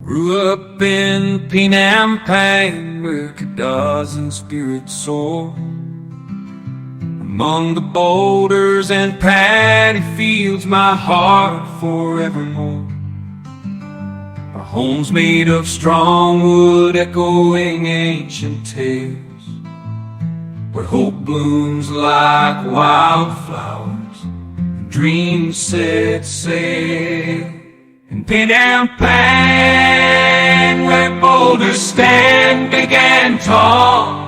Grew up in Penampang, where a dozen spirits soar, among the boulders and paddy fields, my heart forevermore. Our home's made of strong wood, echoing ancient tales, where hope blooms like wildflowers and dreams set sail. In Penampang, where boulders stand big and tall,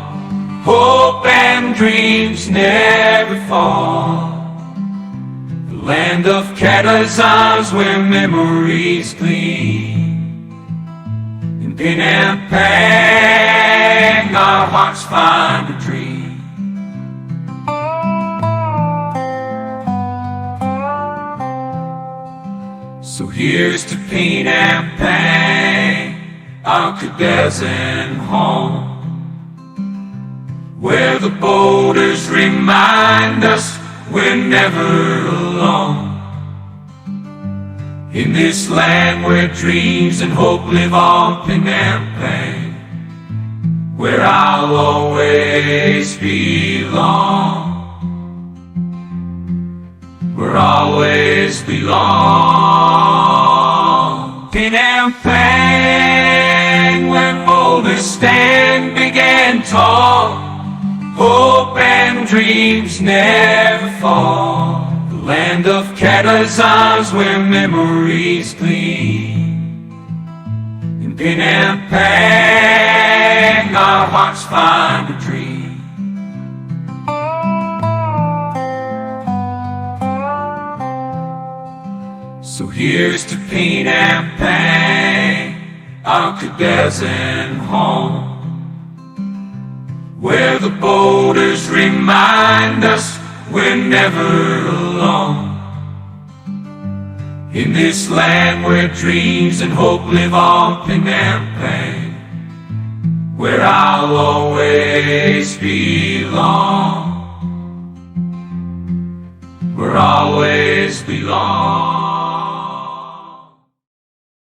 hope and dreams never fall. The land of Catazans, where memories gleam. In Penampang, our hearts find a dream. So here's to Penampang, our Cadazan home, where the boulders remind us we're never alone. In this land where dreams and hope live on, Penampang, where I'll always belong, where I'll always belong. Penampang, where boulders stand big and tall, hope and dreams never fall. The land of Catazans, where memories gleam. In Penampang, our hearts find a dream. So here's to Penampang, our Cadazan home, where the boulders remind us we're never alone. In this land where dreams and hope live on, Penampang, where I'll always belong, where I'll always belong.